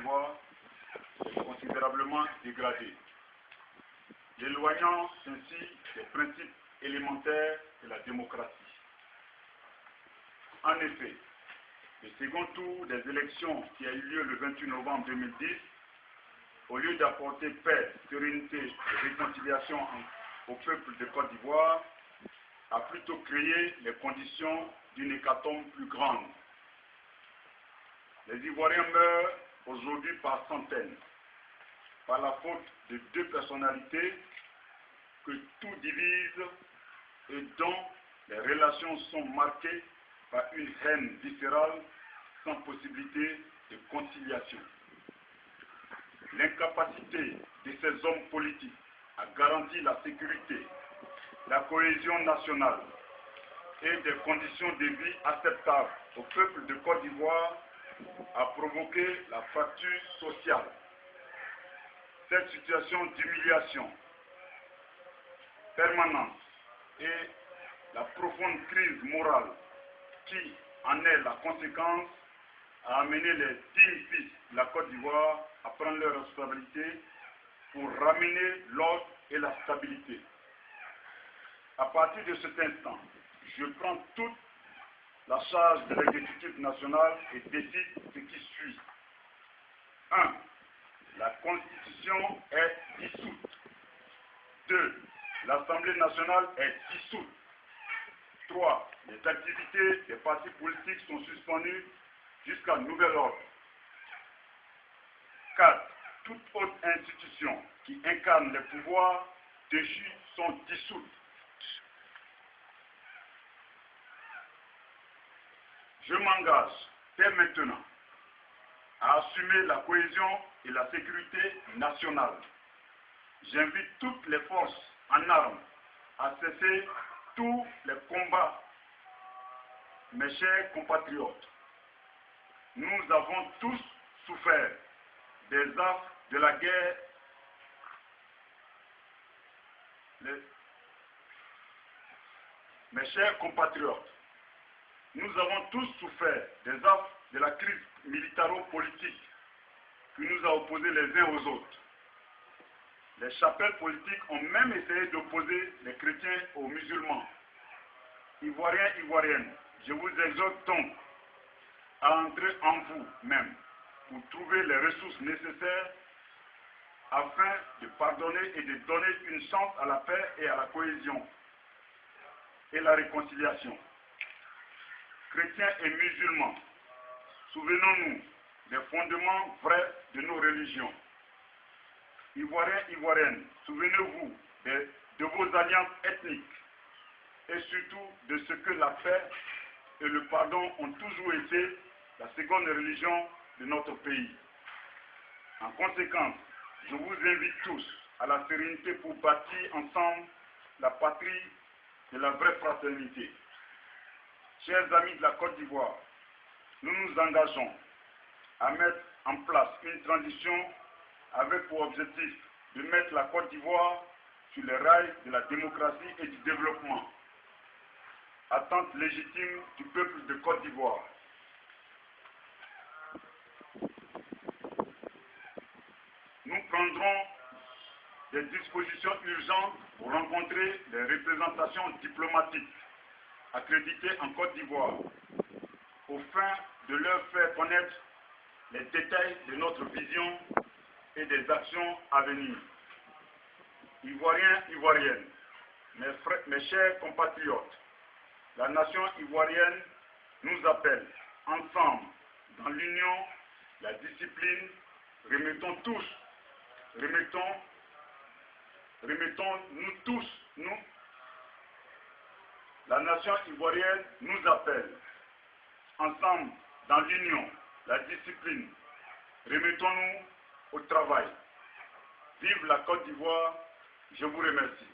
d'Ivoire est considérablement dégradée, éloignant ainsi des principes élémentaires de la démocratie. En effet, le second tour des élections qui a eu lieu le 28 novembre 2010, au lieu d'apporter paix, sérénité et réconciliation au peuple de Côte d'Ivoire, a plutôt créé les conditions d'une hécatombe plus grande. Les Ivoiriens meurent aujourd'hui par centaines, par la faute de deux personnalités que tout divise et dont les relations sont marquées par une haine viscérale sans possibilité de conciliation. L'incapacité de ces hommes politiques à garantir la sécurité, la cohésion nationale et des conditions de vie acceptables au peuple de Côte d'Ivoire a provoqué la fracture sociale. Cette situation d'humiliation permanente et la profonde crise morale qui en est la conséquence a amené les 10 fils de la Côte d'Ivoire à prendre leurs responsabilités pour ramener l'ordre et la stabilité. À partir de cet instant, je prends toute la charge de l'exécutif national et décide ce qui suit. 1. La Constitution est dissoute. 2. L'Assemblée nationale est dissoute. 3. Les activités des partis politiques sont suspendues jusqu'à nouvel ordre. 4. Toute autre institution qui incarne les pouvoirs déchus sont dissoutes. Je m'engage dès maintenant à assumer la cohésion et la sécurité nationale. J'invite toutes les forces en armes à cesser tous les combats. Mes chers compatriotes, nous avons tous souffert des affres de la guerre. Mes chers compatriotes, nous avons tous souffert des affres de la crise militaro-politique qui nous a opposés les uns aux autres. Les chapelles politiques ont même essayé d'opposer les chrétiens aux musulmans. Ivoiriens, Ivoiriennes, je vous exhorte donc à entrer en vous-même pour trouver les ressources nécessaires afin de pardonner et de donner une chance à la paix et à la cohésion et la réconciliation. Chrétiens et musulmans, souvenons-nous des fondements vrais de nos religions. Ivoiriens, Ivoiriennes, souvenez-vous de vos alliances ethniques et surtout de ce que la paix et le pardon ont toujours été la seconde religion de notre pays. En conséquence, je vous invite tous à la sérénité pour bâtir ensemble la patrie de la vraie fraternité. Chers amis de la Côte d'Ivoire, nous nous engageons à mettre en place une transition avec pour objectif de mettre la Côte d'Ivoire sur les rails de la démocratie et du développement. Attente légitime du peuple de Côte d'Ivoire. Nous prendrons des dispositions urgentes pour rencontrer les représentations diplomatiques accréditées en Côte d'Ivoire, au fin de leur faire connaître les détails de notre vision et des actions à venir. Ivoiriens, Ivoiriennes, mes chers compatriotes, la nation ivoirienne nous appelle ensemble dans l'union, la discipline, remettons nous tous, la nation ivoirienne nous appelle ensemble dans l'union, la discipline, remettons-nous au travail. Vive la Côte d'Ivoire, je vous remercie.